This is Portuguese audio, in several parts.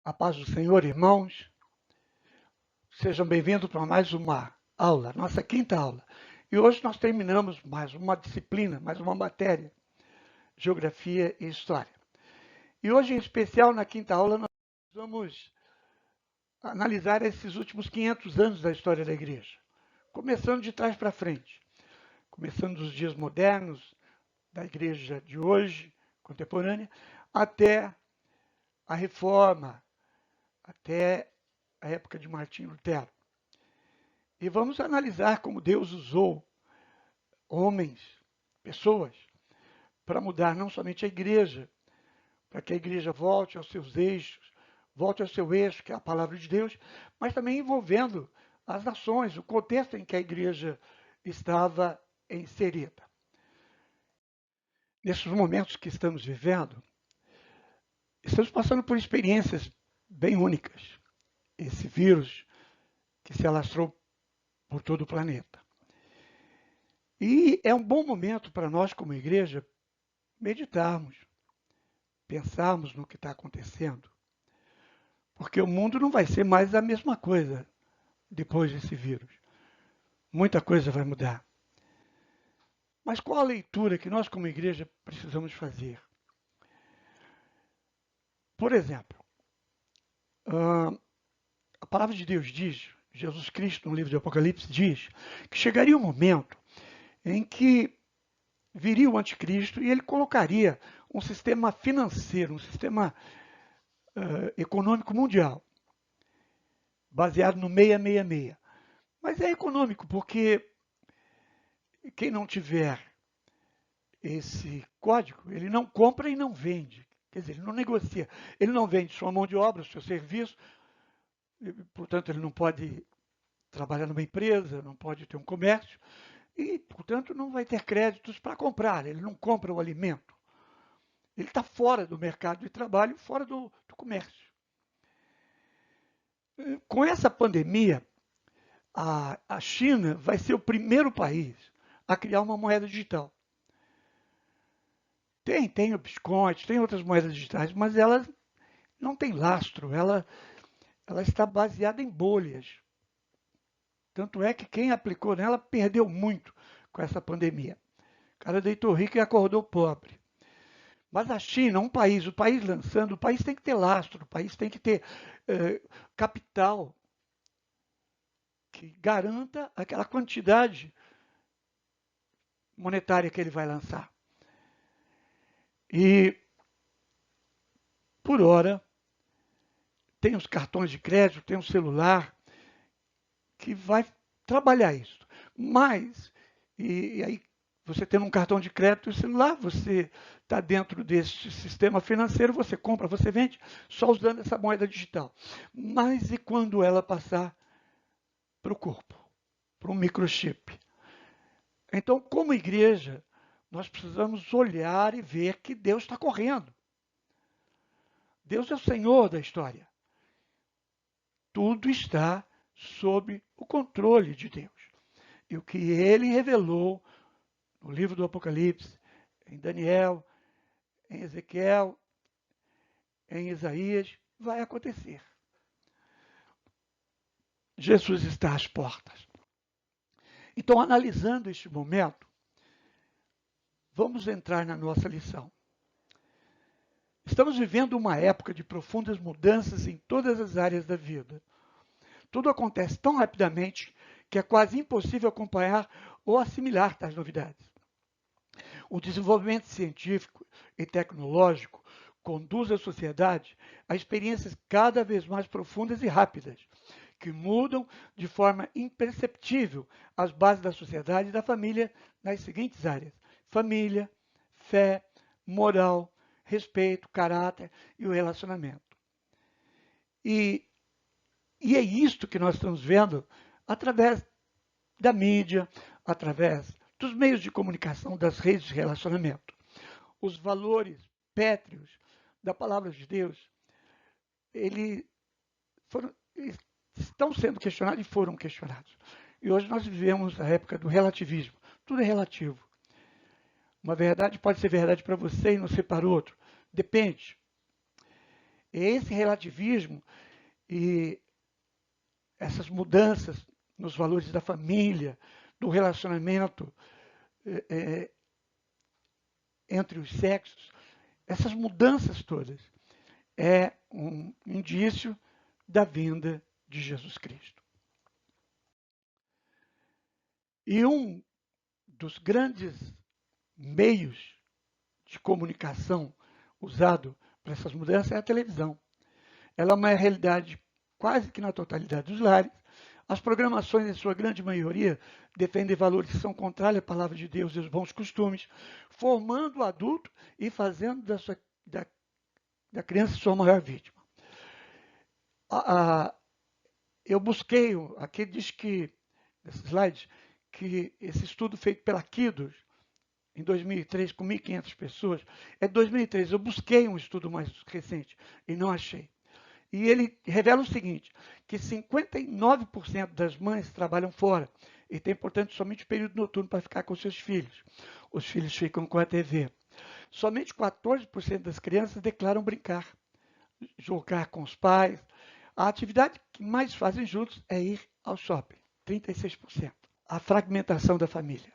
A paz do Senhor, irmãos. Sejam bem-vindos para mais uma aula, nossa quinta aula. E hoje nós terminamos mais uma disciplina, mais uma matéria, Geografia e História. E hoje, em especial, na quinta aula, nós vamos analisar esses últimos 500 anos da história da Igreja, começando de trás para frente, começando dos dias modernos da Igreja de hoje, contemporânea, até a Reforma, até a época de Martim Lutero. E vamos analisar como Deus usou homens, pessoas, para mudar não somente a igreja, para que a igreja volte aos seus eixos, volte ao seu eixo, que é a palavra de Deus, mas também envolvendo as nações, o contexto em que a igreja estava inserida. Nesses momentos que estamos vivendo, estamos passando por experiências bem únicas. Esse vírus que se alastrou por todo o planeta. E é um bom momento para nós, como igreja, meditarmos, pensarmos no que está acontecendo, porque o mundo não vai ser mais a mesma coisa depois desse vírus. Muita coisa vai mudar. Mas qual a leitura que nós, como igreja, precisamos fazer? Por exemplo, a palavra de Deus diz, Jesus Cristo, no livro de Apocalipse, diz que chegaria um momento em que viria o anticristo e ele colocaria um sistema financeiro, um sistema econômico mundial, baseado no 666. Mas é econômico, porque quem não tiver esse código, ele não compra e não vende. Quer dizer, ele não negocia. Ele não vende sua mão de obra, seu serviço, portanto, ele não pode trabalhar numa empresa, não pode ter um comércio, e, portanto, não vai ter créditos para comprar. Ele não compra o alimento. Ele está fora do mercado de trabalho, fora do comércio. Com essa pandemia, a China vai ser o primeiro país a criar uma moeda digital. Tem o Bitcoin, tem outras moedas digitais, mas ela não tem lastro, ela está baseada em bolhas. Tanto é que quem aplicou nela perdeu muito com essa pandemia. O cara deitou rico e acordou pobre. Mas a China, o país lançando, o país tem que ter lastro, o país tem que ter capital que garanta aquela quantidade monetária que ele vai lançar. E, por hora, tem os cartões de crédito, tem um celular que vai trabalhar isso. Mas, e aí, você tendo um cartão de crédito e celular, você está dentro desse sistema financeiro, você compra, você vende, só usando essa moeda digital. Mas e quando ela passar para o corpo, para um microchip? Então, como igreja, nós precisamos olhar e ver que Deus está correndo. Deus é o Senhor da história. Tudo está sob o controle de Deus. E o que ele revelou no livro do Apocalipse, em Daniel, em Ezequiel, em Isaías, vai acontecer. Jesus está às portas. Então, analisando este momento, vamos entrar na nossa lição. Estamos vivendo uma época de profundas mudanças em todas as áreas da vida. Tudo acontece tão rapidamente que é quase impossível acompanhar ou assimilar tais novidades. O desenvolvimento científico e tecnológico conduz a sociedade a experiências cada vez mais profundas e rápidas, que mudam de forma imperceptível as bases da sociedade e da família nas seguintes áreas: família, fé, moral, respeito, caráter e o relacionamento. E é isto que nós estamos vendo através da mídia, através dos meios de comunicação, das redes de relacionamento. Os valores pétreos da palavra de Deus, eles estão sendo questionados e foram questionados. E hoje nós vivemos a época do relativismo. Tudo é relativo. Uma verdade pode ser verdade para você e não ser para outro. Depende. esse relativismo e essas mudanças nos valores da família, do relacionamento entre os sexos, essas mudanças todas é um indício da vinda de Jesus Cristo. E um dos grandes meios de comunicação usado para essas mudanças é a televisão. Ela é uma realidade quase que na totalidade dos lares. As programações, em sua grande maioria, defendem valores que são contrários à palavra de Deus e aos bons costumes, formando o adulto e fazendo da criança sua maior vítima. Eu busquei, aqui diz que, nesse slide, que esse estudo feito pela Kidos, em 2003, com 1.500 pessoas, é 2003. Eu busquei um estudo mais recente e não achei. E ele revela o seguinte, que 59% das mães trabalham fora e tem, portanto, somente o período noturno para ficar com seus filhos. Os filhos ficam com a TV. Somente 14% das crianças declaram brincar, jogar com os pais. A atividade que mais fazem juntos é ir ao shopping, 36%. A fragmentação da família.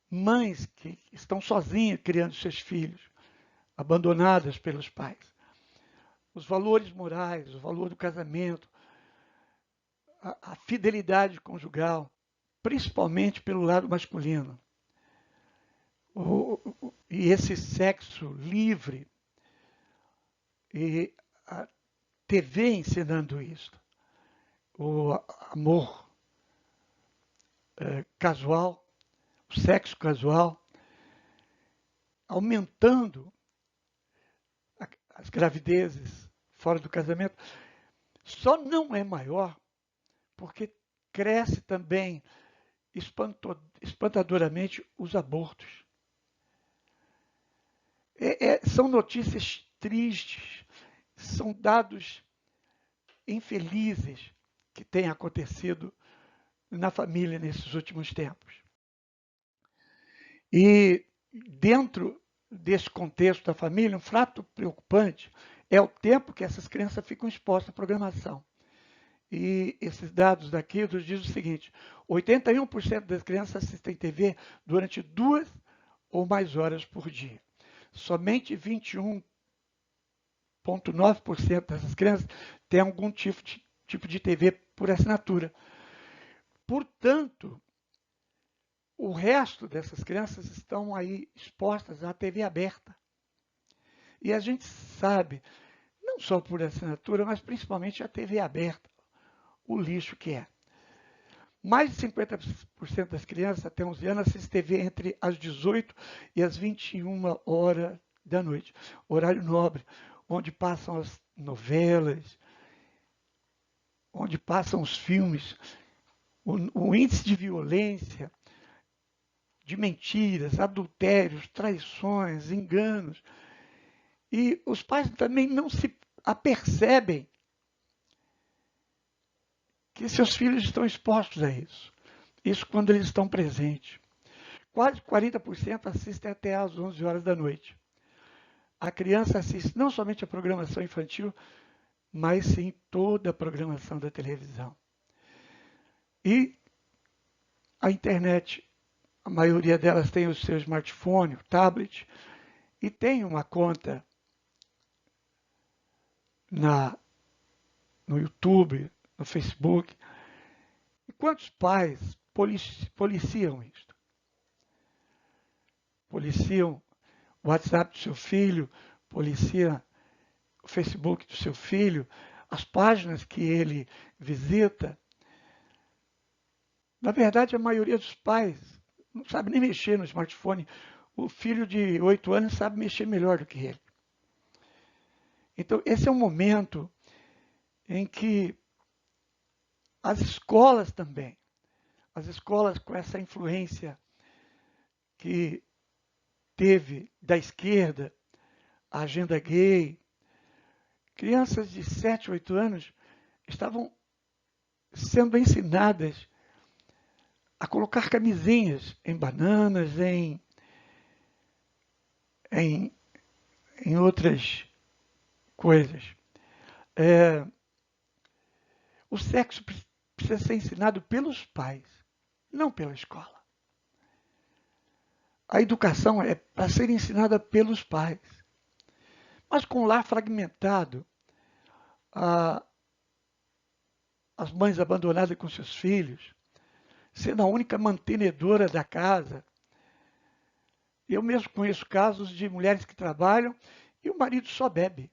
Mães que estão sozinhas criando seus filhos, abandonadas pelos pais. Os valores morais, o valor do casamento, a fidelidade conjugal, principalmente pelo lado masculino. E esse sexo livre, e a TV ensinando isso. O amor casual, o sexo casual, aumentando as gravidezes fora do casamento, só não é maior porque cresce também espantadoramente os abortos. São notícias tristes, são dados infelizes que têm acontecido na família nesses últimos tempos. E dentro desse contexto da família, um fato preocupante é o tempo que essas crianças ficam expostas à programação. E esses dados daqui dizem o seguinte, 81% das crianças assistem TV durante 2 ou mais horas por dia. Somente 21,9% dessas crianças têm algum tipo de TV por assinatura. Portanto, o resto dessas crianças estão aí expostas à TV aberta. E a gente sabe, não só por assinatura, mas principalmente a TV aberta, o lixo que é. Mais de 50% das crianças até 11 anos assistem TV entre as 18 e as 21 horas da noite. Horário nobre, onde passam as novelas, onde passam os filmes. O índice de violência, de mentiras, adultérios, traições, enganos. E os pais também não se apercebem que seus filhos estão expostos a isso. Isso quando eles estão presentes. Quase 40% assistem até às 11 horas da noite. A criança assiste não somente a programação infantil, mas sim toda a programação da televisão. E a internet, a maioria delas tem o seu smartphone, o tablet, e tem uma conta no YouTube, no Facebook. E quantos pais policiam isso? Policiam o WhatsApp do seu filho, policia o Facebook do seu filho, as páginas que ele visita. Na verdade, a maioria dos pais não sabe nem mexer no smartphone. O filho de 8 anos sabe mexer melhor do que ele. Então, esse é um momento em que as escolas também, as escolas com essa influência que teve da esquerda, a agenda gay, crianças de 7, 8 anos estavam sendo ensinadas a colocar camisinhas em bananas, em outras coisas. O sexo precisa ser ensinado pelos pais, não pela escola. A educação é para ser ensinada pelos pais. Mas com o lar fragmentado, as mães abandonadas com seus filhos, sendo a única mantenedora da casa. Eu mesmo conheço casos de mulheres que trabalham e o marido só bebe.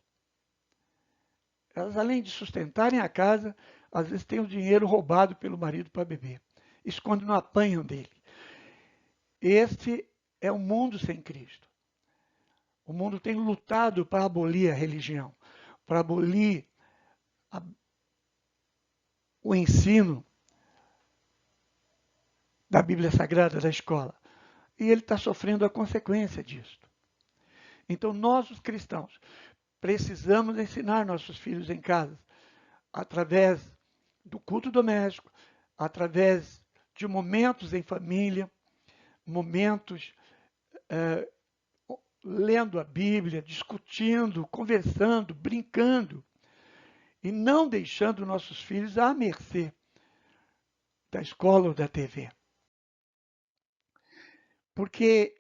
Elas, além de sustentarem a casa, às vezes têm o dinheiro roubado pelo marido para beber. Isso quando não apanham dele. Este é o mundo sem Cristo. O mundo tem lutado para abolir a religião, para abolir o ensino da Bíblia Sagrada da escola. E ele está sofrendo a consequência disso. Então, nós, os cristãos, precisamos ensinar nossos filhos em casa, através do culto doméstico, através de momentos em família, momentos lendo a Bíblia, discutindo, conversando, brincando, e não deixando nossos filhos à mercê da escola ou da TV. Porque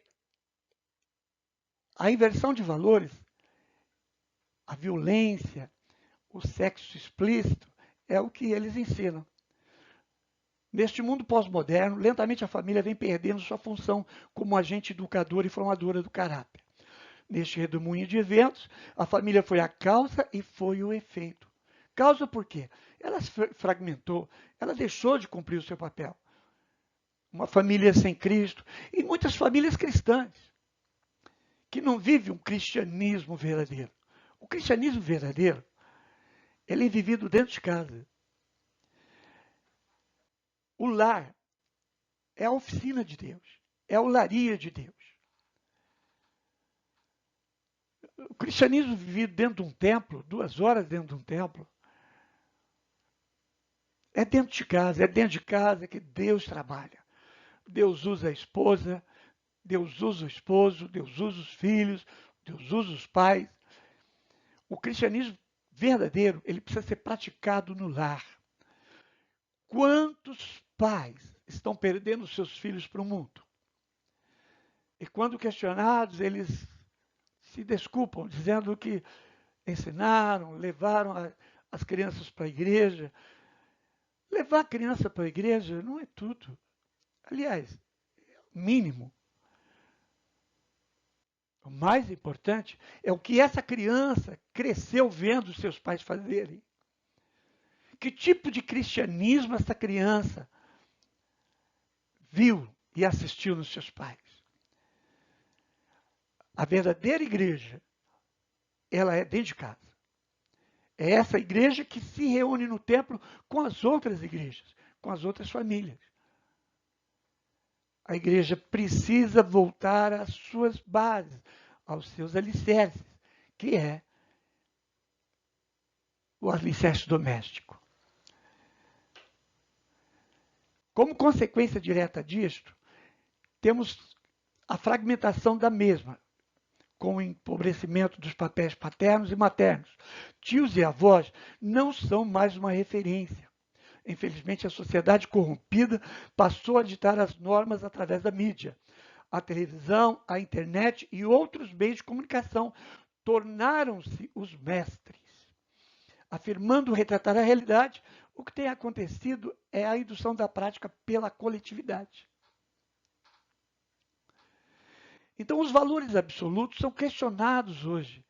a inversão de valores, a violência, o sexo explícito, é o que eles ensinam. Neste mundo pós-moderno, lentamente a família vem perdendo sua função como agente educadora e formadora do caráter. Neste redemoinho de eventos, a família foi a causa e foi o efeito. Causa por quê? Ela se fragmentou, ela deixou de cumprir o seu papel. Uma família sem Cristo e muitas famílias cristãs que não vivem um cristianismo verdadeiro. O cristianismo verdadeiro, ele é vivido dentro de casa. O lar é a oficina de Deus, é a olaria de Deus. O cristianismo vivido dentro de um templo, 2 horas dentro de um templo, é dentro de casa que Deus trabalha. Deus usa a esposa, Deus usa o esposo, Deus usa os filhos, Deus usa os pais. O cristianismo verdadeiro, ele precisa ser praticado no lar. Quantos pais estão perdendo seus filhos para o mundo? E quando questionados, eles se desculpam, dizendo que ensinaram, levaram as crianças para a igreja. Levar a criança para a igreja não é tudo. Aliás, é o mínimo. O mais importante é o que essa criança cresceu vendo seus pais fazerem. Que tipo de cristianismo essa criança viu e assistiu nos seus pais? A verdadeira igreja, ela é dentro de casa. É essa igreja que se reúne no templo com as outras igrejas, com as outras famílias. A igreja precisa voltar às suas bases, aos seus alicerces, que é o alicerce doméstico. Como consequência direta disto, temos a fragmentação da mesma, com o empobrecimento dos papéis paternos e maternos. Tios e avós não são mais uma referência. Infelizmente, a sociedade corrompida passou a ditar as normas através da mídia. A televisão, a internet e outros meios de comunicação tornaram-se os mestres. Afirmando retratar a realidade, o que tem acontecido é a indução da prática pela coletividade. Então, os valores absolutos são questionados hoje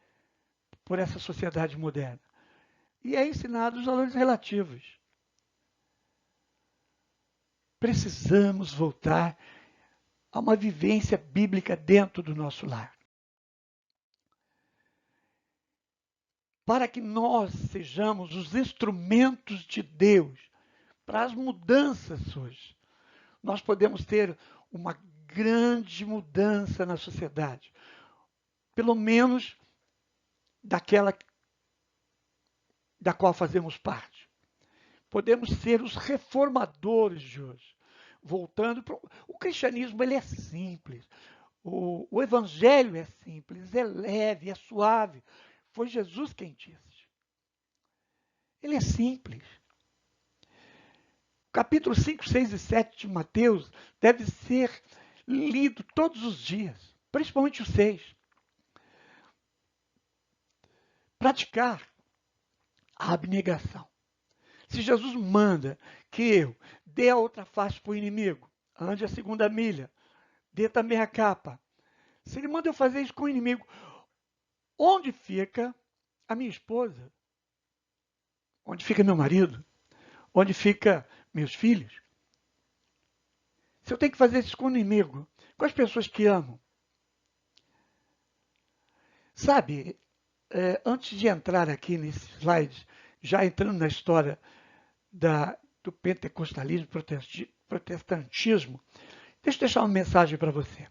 por essa sociedade moderna. E é ensinado os valores relativos. Precisamos voltar a uma vivência bíblica dentro do nosso lar. Para que nós sejamos os instrumentos de Deus para as mudanças hoje. Nós podemos ter uma grande mudança na sociedade. Pelo menos daquela da qual fazemos parte. Podemos ser os reformadores de hoje. Voltando para o cristianismo, ele é simples. O evangelho é simples, é leve, é suave. Foi Jesus quem disse. Ele é simples. Capítulo 5, 6 e 7 de Mateus deve ser lido todos os dias, principalmente o 6. Praticar a abnegação. Se Jesus manda que eu dê a outra face para o inimigo, ande a segunda milha, dê também a capa. Se ele manda eu fazer isso com o inimigo, onde fica a minha esposa? Onde fica meu marido? Onde fica meus filhos? Se eu tenho que fazer isso com o inimigo, com as pessoas que amo. Sabe, antes de entrar aqui nesses slides, já entrando na história do pentecostalismo, protestantismo, deixa eu deixar uma mensagem para você.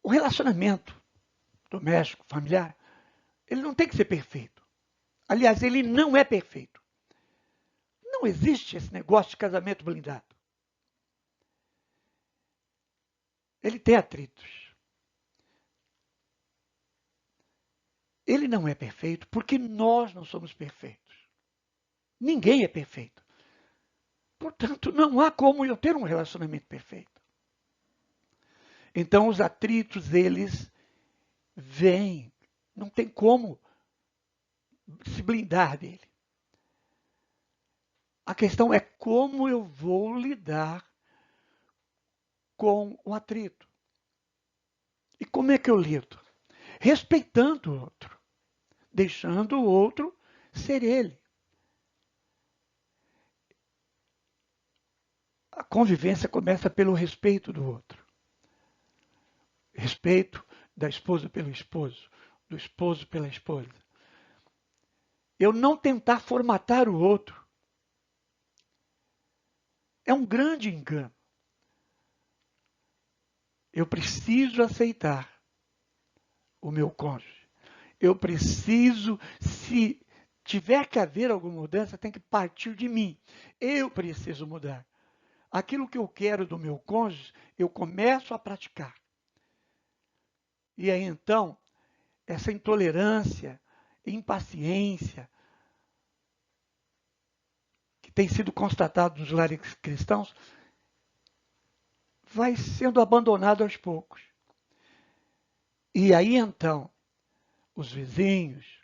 O relacionamento doméstico, familiar, ele não tem que ser perfeito. Aliás, ele não é perfeito. Não existe esse negócio de casamento blindado. Ele tem atritos. Ele não é perfeito porque nós não somos perfeitos. Ninguém é perfeito. Portanto, não há como eu ter um relacionamento perfeito. Então, os atritos, eles vêm. Não tem como se blindar dele. A questão é como eu vou lidar com o atrito. E como é que eu lido? Respeitando o outro, deixando o outro ser ele. A convivência começa pelo respeito do outro. Respeito da esposa pelo esposo, do esposo pela esposa. Eu não tentar formatar o outro. É um grande engano. Eu preciso aceitar o meu cônjuge. Eu preciso, se tiver que haver alguma mudança, tem que partir de mim. Eu preciso mudar. Aquilo que eu quero do meu cônjuge, eu começo a praticar. E aí então, essa intolerância, impaciência, que tem sido constatado nos lares cristãos, vai sendo abandonado aos poucos. E aí então, os vizinhos,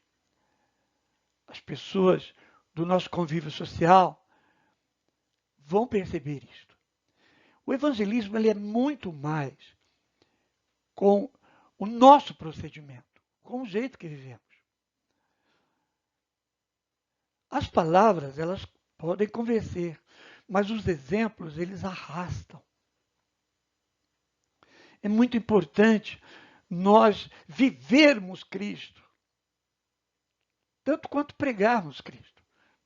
as pessoas do nosso convívio social vão perceber isto. O evangelismo ele é muito mais com o nosso procedimento, com o jeito que vivemos. As palavras, elas podem convencer, mas os exemplos, eles arrastam. É muito importante nós vivermos Cristo, tanto quanto pregarmos Cristo.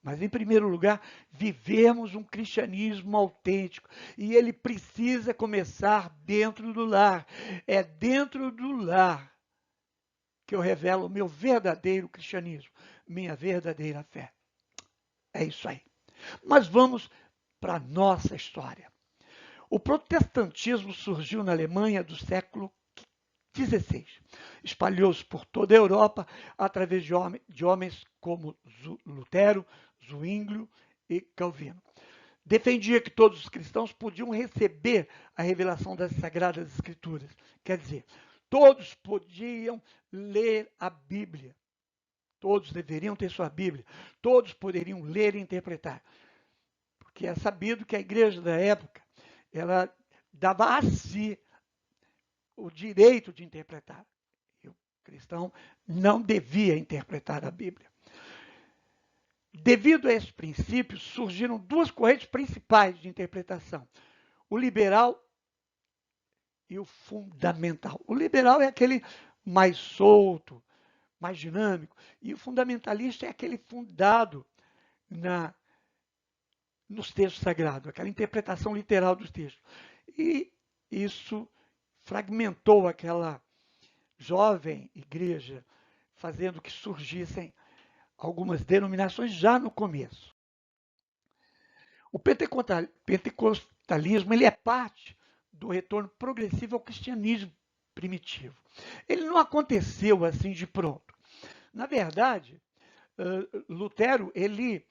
Mas, em primeiro lugar, vivermos um cristianismo autêntico. E ele precisa começar dentro do lar. É dentro do lar que eu revelo o meu verdadeiro cristianismo, minha verdadeira fé. É isso aí. Mas vamos para a nossa história. O protestantismo surgiu na Alemanha do século XVI. Espalhou-se por toda a Europa através de homens como Lutero, Zwinglio e Calvino. Defendia que todos os cristãos podiam receber a revelação das Sagradas Escrituras. Quer dizer, todos podiam ler a Bíblia. Todos deveriam ter sua Bíblia. Todos poderiam ler e interpretar. Porque é sabido que a igreja da época, ela dava a si o direito de interpretar. E o cristão não devia interpretar a Bíblia. Devido a esses princípios, surgiram duas correntes principais de interpretação: o liberal e o fundamental. O liberal é aquele mais solto, mais dinâmico, e o fundamentalista é aquele fundado nos textos sagrados, aquela interpretação literal dos textos. E isso fragmentou aquela jovem igreja, fazendo que surgissem algumas denominações já no começo. O pentecostalismo ele é parte do retorno progressivo ao cristianismo primitivo. Ele não aconteceu assim de pronto. Na verdade, Lutero, ele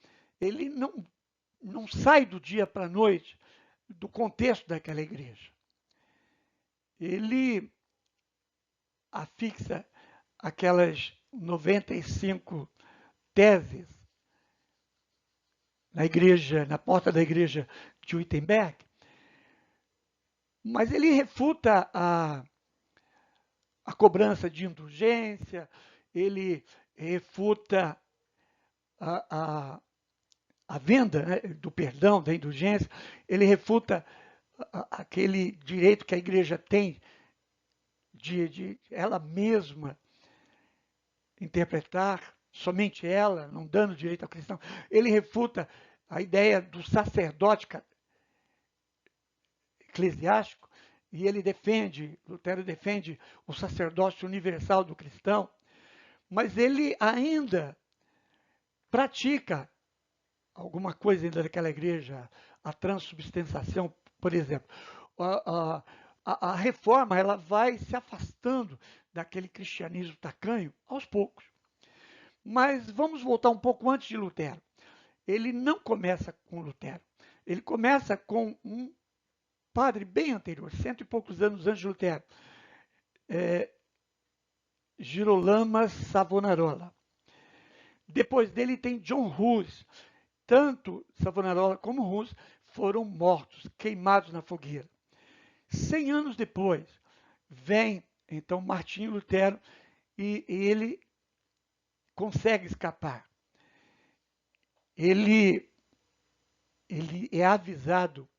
não sai do dia para a noite do contexto daquela igreja. Ele afixa aquelas 95 teses na igreja, na porta da igreja de Wittenberg, mas ele refuta a cobrança de indulgência, ele refuta a venda, né, do perdão, da indulgência, ele refuta aquele direito que a igreja tem de ela mesma interpretar, somente ela, não dando direito ao cristão. Ele refuta a ideia do sacerdote eclesiástico, e ele defende, Lutero defende o sacerdócio universal do cristão, mas ele ainda pratica alguma coisa ainda daquela igreja, a transubstanciação, por exemplo. A reforma ela vai se afastando daquele cristianismo tacanho aos poucos. Mas vamos voltar um pouco antes de Lutero. Ele não começa com Lutero. Ele começa com um padre bem anterior, 100 e poucos anos antes de Lutero, Girolamo Savonarola. Depois dele tem John Hus. Tanto Savonarola como Hus foram mortos, queimados na fogueira. 100 anos depois, vem então Martinho Lutero e ele consegue escapar. Ele é avisado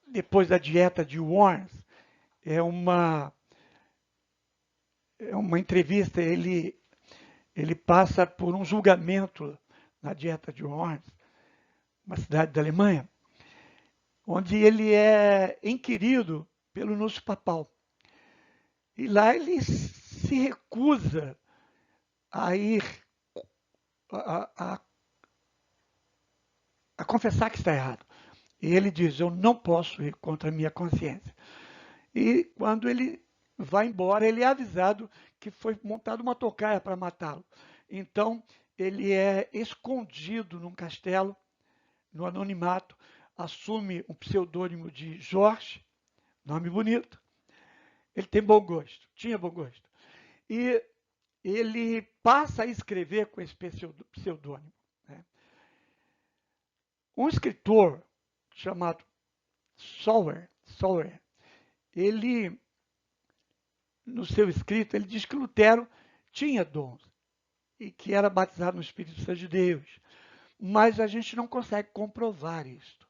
depois da dieta de Worms. É uma entrevista, ele passa por um julgamento na dieta de Worms, uma cidade da Alemanha, onde ele é inquirido pelo núncio papal. E lá ele se recusa a ir a confessar que está errado. E ele diz, eu não posso ir contra a minha consciência. E quando ele vai embora, ele é avisado que foi montada uma tocaia para matá-lo. Então, ele é escondido num castelo, no anonimato, assume um pseudônimo de Jorge, nome bonito. Ele tem bom gosto, tinha bom gosto. E ele passa a escrever com esse pseudônimo. Né? Um escritor chamado Sawyer, ele, no seu escrito, ele diz que Lutero tinha dons e que era batizado no Espírito Santo de Deus. Mas a gente não consegue comprovar isto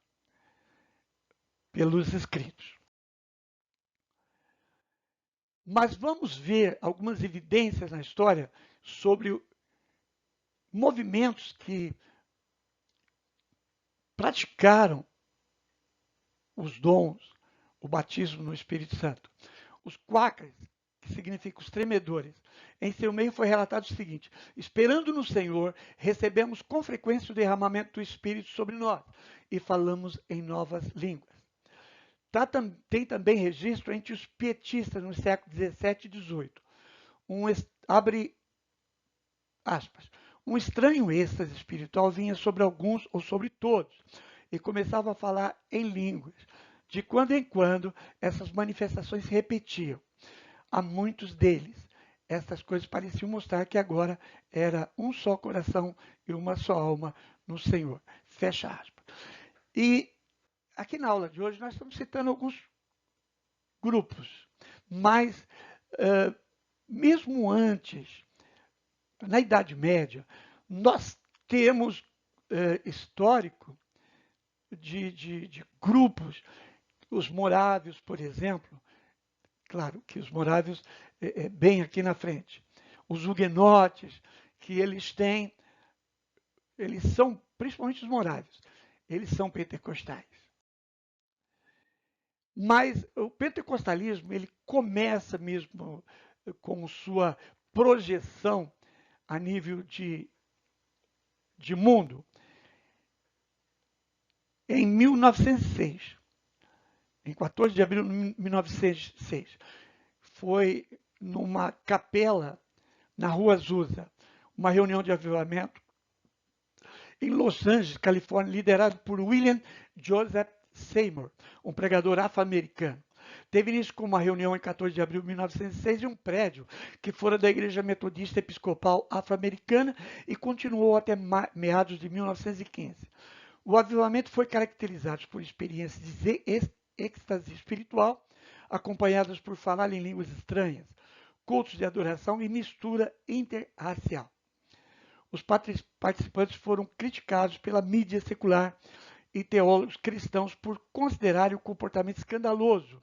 pelos escritos. Mas vamos ver algumas evidências na história sobre movimentos que praticaram os dons, o batismo no Espírito Santo. Os quakers, que significa os tremedores, em seu meio foi relatado o seguinte: esperando no Senhor, recebemos com frequência o derramamento do Espírito sobre nós e falamos em novas línguas. Tem também registro entre os pietistas no século XVII e XVIII. Abre aspas. Um estranho êxtase espiritual vinha sobre alguns ou sobre todos e começava a falar em línguas. De quando em quando, essas manifestações se repetiam. A muitos deles, essas coisas pareciam mostrar que agora era um só coração e uma só alma no Senhor. Fecha aspas. E aqui na aula de hoje nós estamos citando alguns grupos, mas mesmo antes, na Idade Média, nós temos histórico de grupos, os morávios, por exemplo, claro que os morávios bem aqui na frente, os huguenotes, que eles são, principalmente os morávios, eles são pentecostais. Mas o pentecostalismo, ele começa mesmo com sua projeção a nível de mundo em 1906. em 14 de abril de 1906. Foi numa capela na Rua Azusa, uma reunião de avivamento em Los Angeles, Califórnia, liderado por William Joseph Seymour, um pregador afro-americano. Teve início com uma reunião em 14 de abril de 1906 em um prédio que fora da Igreja Metodista Episcopal Afro-Americana e continuou até meados de 1915. O avivamento foi caracterizado por experiências de êxtase espiritual, acompanhadas por falar em línguas estranhas, cultos de adoração e mistura interracial. Os participantes foram criticados pela mídia secular e teólogos cristãos por considerarem o comportamento escandaloso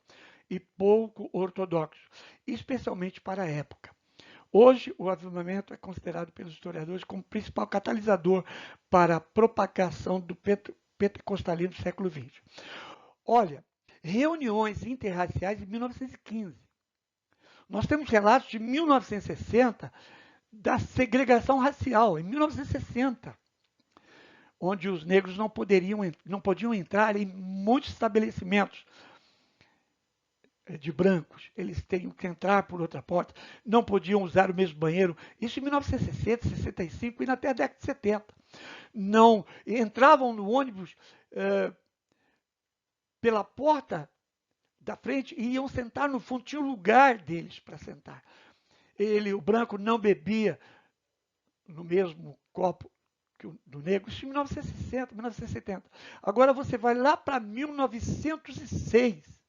e pouco ortodoxo, especialmente para a época. Hoje, o avivamento é considerado pelos historiadores como principal catalisador para a propagação do pentecostalismo do século XX. Olha, reuniões interraciais em 1915. Nós temos relatos de 1960 da segregação racial, em 1960, onde os negros não podiam entrar em muitos estabelecimentos de brancos. Eles teriam que entrar por outra porta, não podiam usar o mesmo banheiro. Isso em 1960, 65 e até a década de 70. Não entravam no ônibus pela porta da frente e iam sentar no fundo, tinha um lugar deles para sentar. O branco não bebia no mesmo copo que o do negro, isso em 1960, 1970. Agora você vai lá para 1906.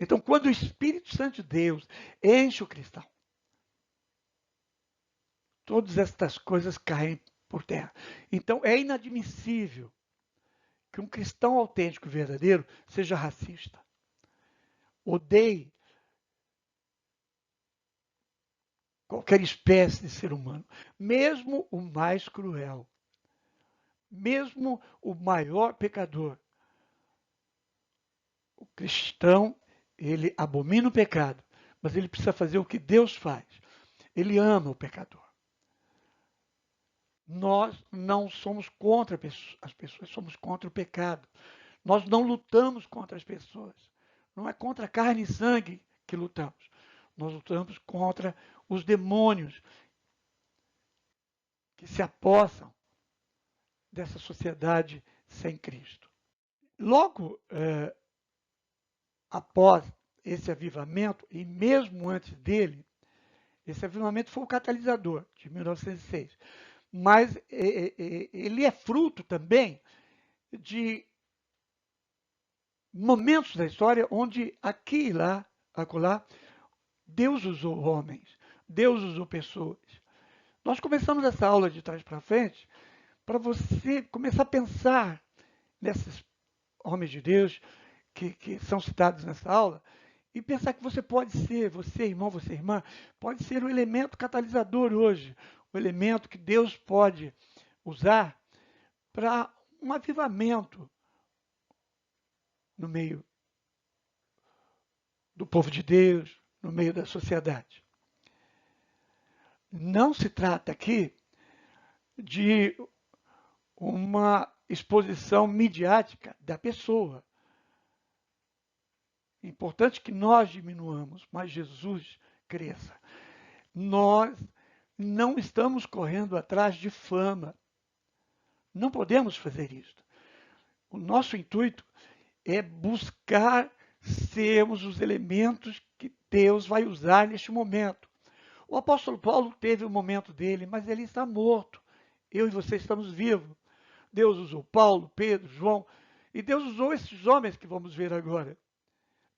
Então, quando o Espírito Santo de Deus enche o cristão, todas estas coisas caem por terra. Então, é inadmissível que um cristão autêntico e verdadeiro seja racista. Odeie qualquer espécie de ser humano, mesmo o mais cruel, mesmo o maior pecador. O cristão, ele abomina o pecado, mas ele precisa fazer o que Deus faz. Ele ama o pecador. Nós não somos contra as pessoas, somos contra o pecado. Nós não lutamos contra as pessoas. Não é contra carne e sangue que lutamos. Nós lutamos contra os demônios que se apossam dessa sociedade sem Cristo. Logo após esse avivamento, e mesmo antes dele, esse avivamento foi o catalisador de 1906. Mas ele é fruto também de momentos da história onde aqui e lá, acolá, Deus usou homens, Deus usou pessoas. Nós começamos essa aula de trás para frente para você começar a pensar nesses homens de Deus que são citados nessa aula e pensar que você pode ser, você irmão, você irmã, pode ser um elemento catalisador hoje, um elemento que Deus pode usar para um avivamento no meio do povo de Deus, no meio da sociedade. Não se trata aqui de uma exposição midiática da pessoa. É importante que nós diminuamos, mas Jesus cresça. Nós não estamos correndo atrás de fama. Não podemos fazer isso. O nosso intuito é buscar sermos os elementos que Deus vai usar neste momento. O apóstolo Paulo teve o momento dele, mas ele está morto. Eu e você estamos vivos. Deus usou Paulo, Pedro, João, e Deus usou esses homens que vamos ver agora.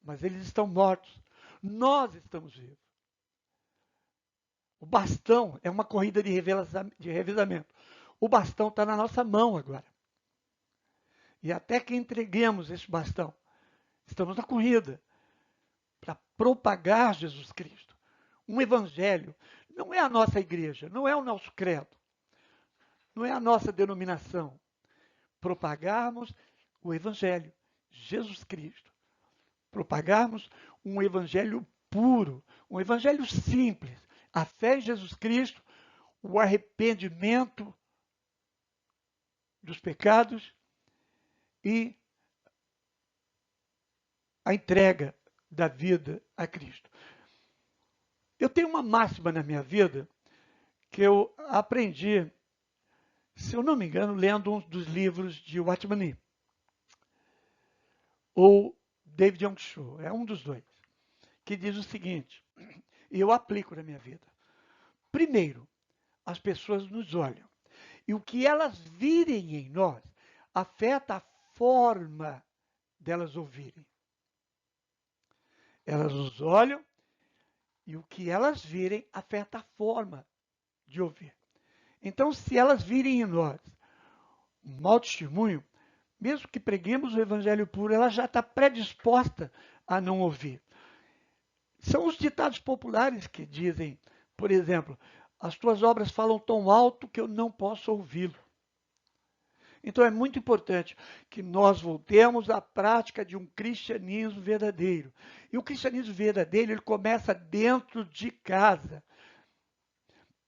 Mas eles estão mortos. Nós estamos vivos. O bastão é uma corrida de revezamento. O bastão está na nossa mão agora. E até que entreguemos esse bastão, estamos na corrida para propagar Jesus Cristo. Um evangelho não é a nossa igreja, não é o nosso credo, não é a nossa denominação. Propagarmos o evangelho, Jesus Cristo. Propagarmos um evangelho puro, um evangelho simples. A fé em Jesus Cristo, o arrependimento dos pecados e a entrega da vida a Cristo. Eu tenho uma máxima na minha vida que eu aprendi, se eu não me engano, lendo um dos livros de Watchman Nee, ou David Young Cho, é um dos dois, que diz o seguinte, e eu aplico na minha vida. Primeiro, as pessoas nos olham, e o que elas virem em nós afeta a forma delas ouvirem. Elas nos olham, e o que elas virem afeta a forma de ouvir. Então, se elas virem em nós um mau testemunho, mesmo que preguemos o evangelho puro, ela já está predisposta a não ouvir. São os ditados populares que dizem, por exemplo, as tuas obras falam tão alto que eu não posso ouvi-lo. Então é muito importante que nós voltemos à prática de um cristianismo verdadeiro. E o cristianismo verdadeiro, ele começa dentro de casa.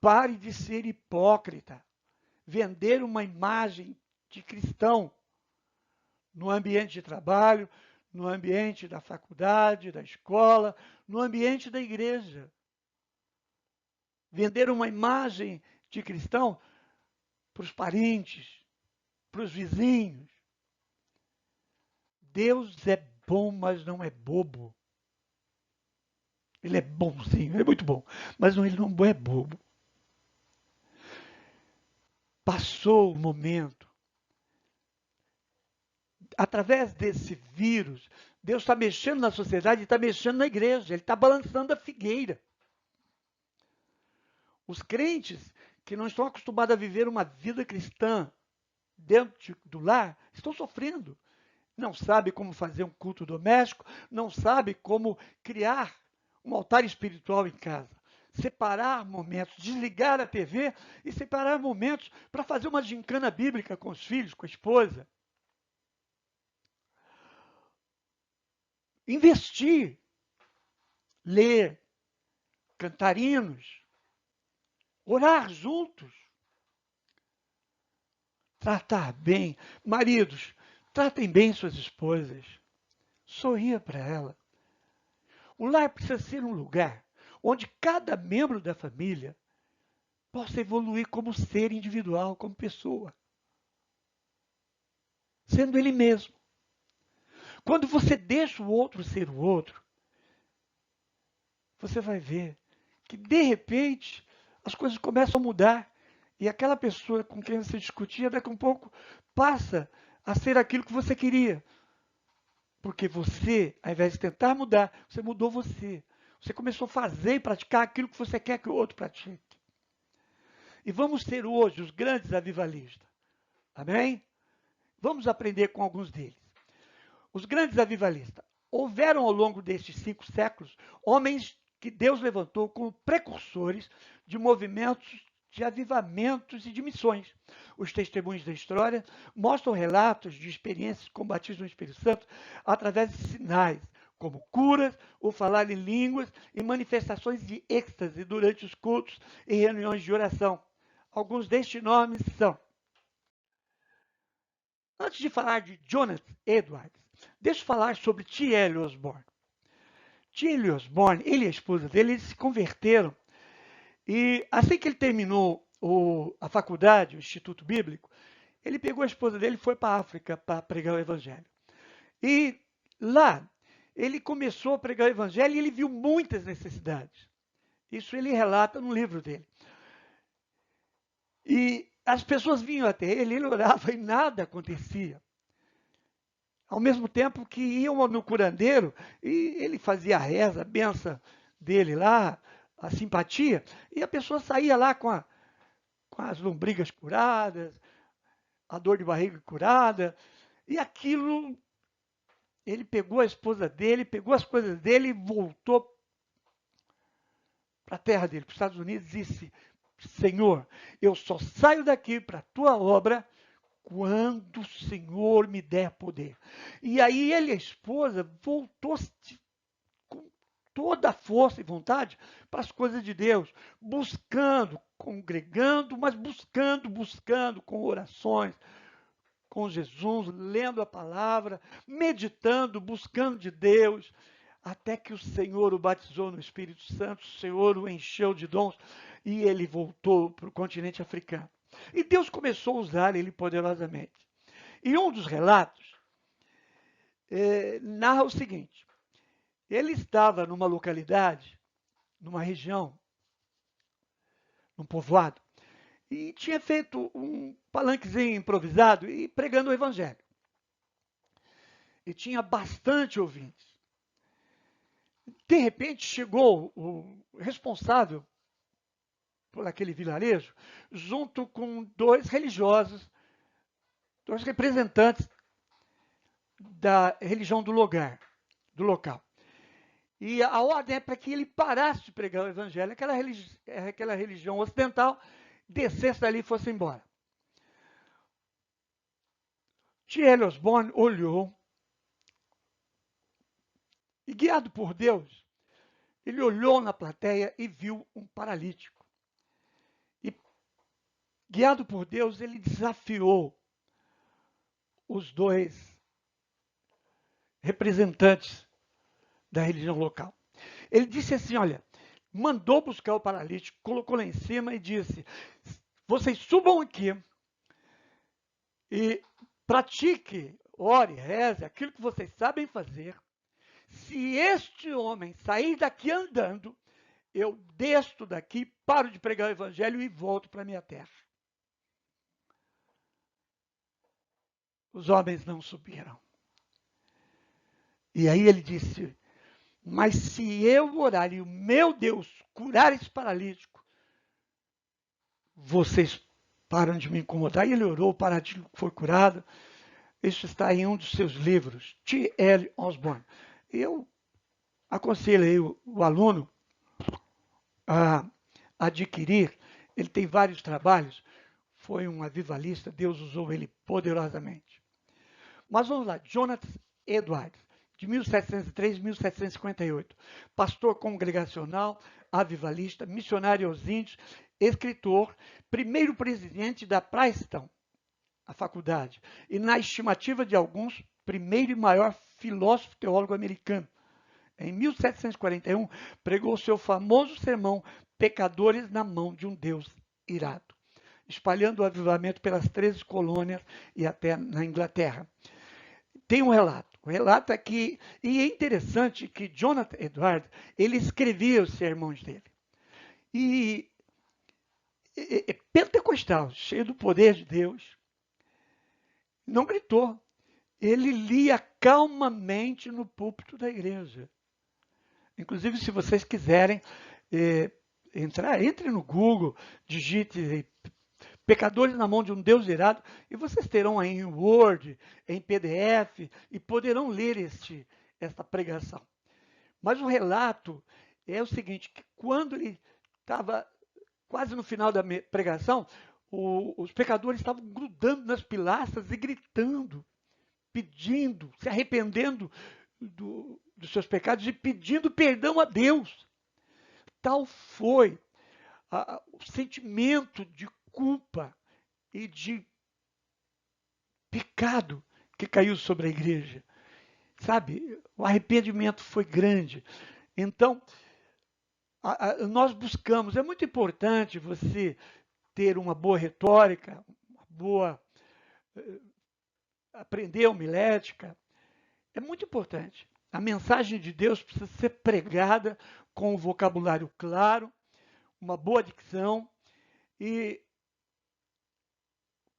Pare de ser hipócrita. Vender uma imagem de cristão no ambiente de trabalho, no ambiente da faculdade, da escola, no ambiente da igreja. Vender uma imagem de cristão para os parentes, para os vizinhos. Deus é bom, mas não é bobo. Ele é bonzinho, ele é muito bom, mas ele não é bobo. Passou o momento. Através desse vírus, Deus está mexendo na sociedade e está mexendo na igreja. Ele está balançando a figueira. Os crentes que não estão acostumados a viver uma vida cristã dentro do lar, estão sofrendo. Não sabe como fazer um culto doméstico, não sabe como criar um altar espiritual em casa. Separar momentos, desligar a TV e separar momentos para fazer uma gincana bíblica com os filhos, com a esposa. Investir, ler, cantar hinos, orar juntos, tratar bem. Maridos, tratem bem suas esposas, sorria para ela. O lar precisa ser um lugar onde cada membro da família possa evoluir como ser individual, como pessoa, sendo ele mesmo. Quando você deixa o outro ser o outro, você vai ver que, de repente, as coisas começam a mudar. E aquela pessoa com quem você discutia, daqui a um pouco, passa a ser aquilo que você queria. Porque você, ao invés de tentar mudar, você mudou você. Você começou a fazer e praticar aquilo que você quer que o outro pratique. E vamos ser hoje os grandes avivalistas. Amém? Vamos aprender com alguns deles. Os grandes avivalistas. Houveram ao longo destes 5 séculos homens que Deus levantou como precursores de movimentos de avivamentos e de missões. Os testemunhos da história mostram relatos de experiências com batismo no Espírito Santo através de sinais, como curas, o falar em línguas e manifestações de êxtase durante os cultos e reuniões de oração. Alguns destes nomes são... Antes de falar de Jonathan Edwards, deixa eu falar sobre T. L. Osborne. T. L. Osborne, ele e a esposa dele, eles se converteram. E assim que ele terminou a faculdade, o Instituto Bíblico, ele pegou a esposa dele e foi para a África para pregar o Evangelho. E lá, ele começou a pregar o Evangelho e ele viu muitas necessidades. Isso ele relata no livro dele. E as pessoas vinham até ele, ele orava e nada acontecia. Ao mesmo tempo que iam no curandeiro e ele fazia a reza, a benção dele lá, a simpatia, e a pessoa saía lá com as lombrigas curadas, a dor de barriga curada, e aquilo, ele pegou a esposa dele, pegou as coisas dele e voltou para a terra dele, para os Estados Unidos, e disse: Senhor, eu só saio daqui para a tua obra quando o Senhor me der poder. E aí ele e a esposa voltou com toda a força e vontade para as coisas de Deus, buscando, congregando, mas buscando com orações, com Jesus, lendo a palavra, meditando, buscando de Deus, até que o Senhor o batizou no Espírito Santo, o Senhor o encheu de dons e ele voltou para o continente africano. E Deus começou a usar ele poderosamente. E um dos relatos narra o seguinte: ele estava numa localidade, numa região, num povoado, e tinha feito um palanquezinho improvisado e pregando o evangelho. E tinha bastante ouvintes. De repente chegou o responsável por aquele vilarejo, junto com dois religiosos, dois representantes da religião do local. E a ordem é para que ele parasse de pregar o evangelho, aquela religião ocidental, descesse dali e fosse embora. T.L. Osborne olhou e, guiado por Deus, ele olhou na plateia e viu um paralítico. E, guiado por Deus, ele desafiou os dois representantes da religião local. Ele disse assim, olha, mandou buscar o paralítico, colocou lá em cima e disse: vocês subam aqui e pratique, ore, reze, aquilo que vocês sabem fazer. Se este homem sair daqui andando, eu desço daqui, paro de pregar o evangelho e volto para a minha terra. Os homens não subiram. E aí ele disse: mas se eu orar e o meu Deus curar esse paralítico, vocês param de me incomodar. E ele orou, o paralítico foi curado. Isso está em um dos seus livros, T.L. Osborne. Eu aconselho aí o aluno a adquirir. Ele tem vários trabalhos. Foi um avivalista, Deus usou ele poderosamente. Mas vamos lá, Jonathan Edwards, de 1703 a 1758. Pastor congregacional, avivalista, missionário aos índios, escritor, primeiro presidente da Princeton, a faculdade, e na estimativa de alguns, primeiro e maior filósofo teólogo americano. Em 1741, pregou seu famoso sermão Pecadores na mão de um Deus irado, espalhando o avivamento pelas 13 colônias e até na Inglaterra. Tem um relato. O relato é que, e é interessante que Jonathan Edwards, ele escrevia os sermões dele. E pentecostal, cheio do poder de Deus, não gritou. Ele lia calmamente no púlpito da igreja. Inclusive, se vocês quiserem entre no Google, digite Pecadores na mão de um Deus irado, e vocês terão aí em Word, em PDF, e poderão ler esta pregação. Mas o relato é o seguinte, que quando ele estava quase no final da pregação, os pecadores estavam grudando nas pilastras e gritando, pedindo, se arrependendo dos seus pecados e pedindo perdão a Deus. Tal foi o sentimento de culpa e de pecado que caiu sobre a igreja. Sabe, o arrependimento foi grande. Então, nós buscamos, é muito importante você ter uma boa retórica, uma boa aprender homilética, é muito importante. A mensagem de Deus precisa ser pregada com um vocabulário claro, uma boa dicção e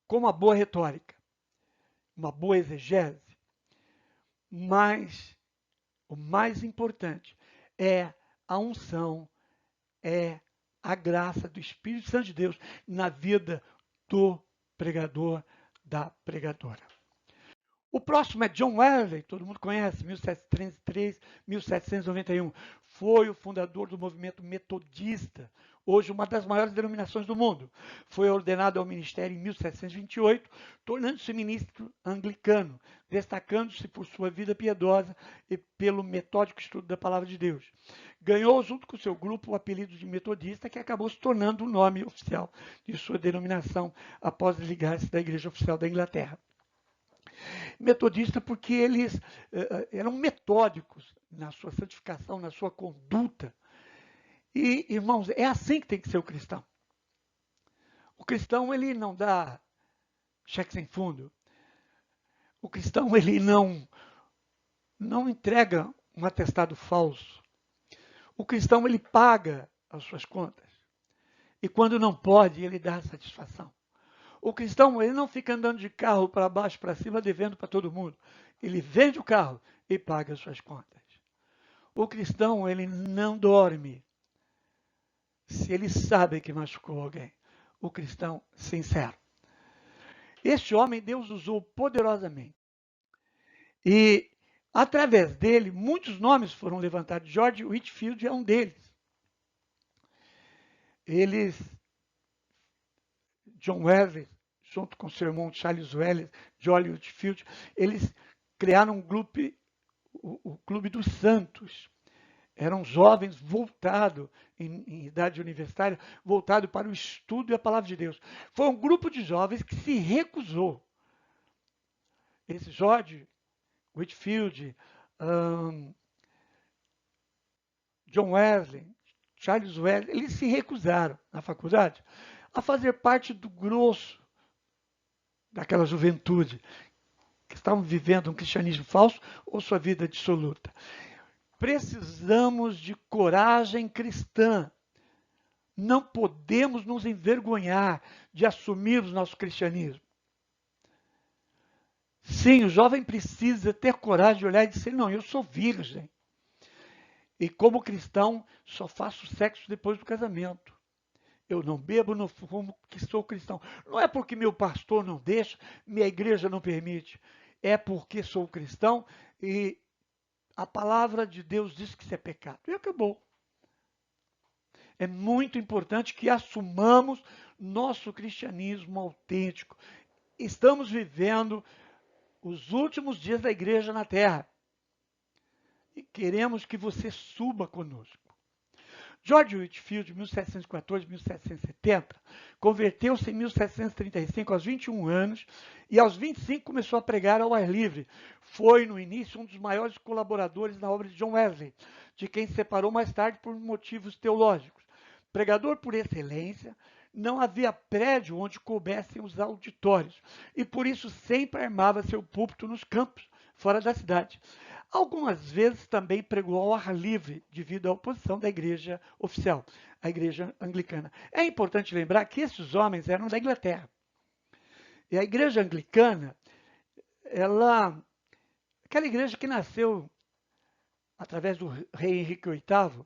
com uma boa retórica, uma boa exegese. Mas o mais importante é a unção, é a graça do Espírito Santo de Deus na vida do pregador, da pregadora. O próximo é John Wesley, todo mundo conhece, 1733, 1791. Foi o fundador do movimento metodista, hoje uma das maiores denominações do mundo. Foi ordenado ao ministério em 1728, tornando-se ministro anglicano, destacando-se por sua vida piedosa e pelo metódico estudo da palavra de Deus. Ganhou, junto com seu grupo, o apelido de metodista, que acabou se tornando o nome oficial de sua denominação após ligar-se da Igreja Oficial da Inglaterra. Metodista porque eles eram metódicos na sua santificação, na sua conduta. E, irmãos, é assim que tem que ser o cristão. O cristão, ele não dá cheque sem fundo. O cristão, ele não entrega um atestado falso. O cristão, ele paga as suas contas. E quando não pode, ele dá satisfação. O cristão, ele não fica andando de carro para baixo, para cima, devendo para todo mundo. Ele vende o carro e paga as suas contas. O cristão, ele não dorme se ele sabe que machucou alguém. O cristão sincero. Este homem Deus usou poderosamente. E através dele, muitos nomes foram levantados. George Whitefield é um deles. John Wesley, junto com seu irmão Charles Wesley, George Whitefield, eles criaram o Clube dos Santos. Eram jovens voltados, em idade universitária, voltados para o estudo e a palavra de Deus. Foi um grupo de jovens que se recusou. Esse George Whitefield, John Wesley, Charles Wesley, eles se recusaram na faculdade a fazer parte do grosso daquela juventude que estavam vivendo um cristianismo falso ou sua vida dissoluta. Precisamos de coragem cristã. Não podemos nos envergonhar de assumirmos nosso cristianismo. Sim, o jovem precisa ter coragem de olhar e dizer, não, eu sou virgem. E como cristão, só faço sexo depois do casamento. Eu não bebo, não fumo, que sou cristão. Não é porque meu pastor não deixa, minha igreja não permite. É porque sou cristão e a palavra de Deus diz que isso é pecado. E acabou. É muito importante que assumamos nosso cristianismo autêntico. Estamos vivendo os últimos dias da igreja na terra. E queremos que você suba conosco. George Whitefield, 1714-1770, converteu-se em 1735 aos 21 anos e aos 25 começou a pregar ao ar livre. Foi, no início, um dos maiores colaboradores na obra de John Wesley, de quem se separou mais tarde por motivos teológicos. Pregador por excelência, não havia prédio onde coubessem os auditórios e por isso sempre armava seu púlpito nos campos, fora da cidade. Algumas vezes também pregou ao ar livre, devido à oposição da igreja oficial, a igreja anglicana. É importante lembrar que esses homens eram da Inglaterra. E a igreja anglicana, aquela igreja que nasceu através do rei Henrique VIII, do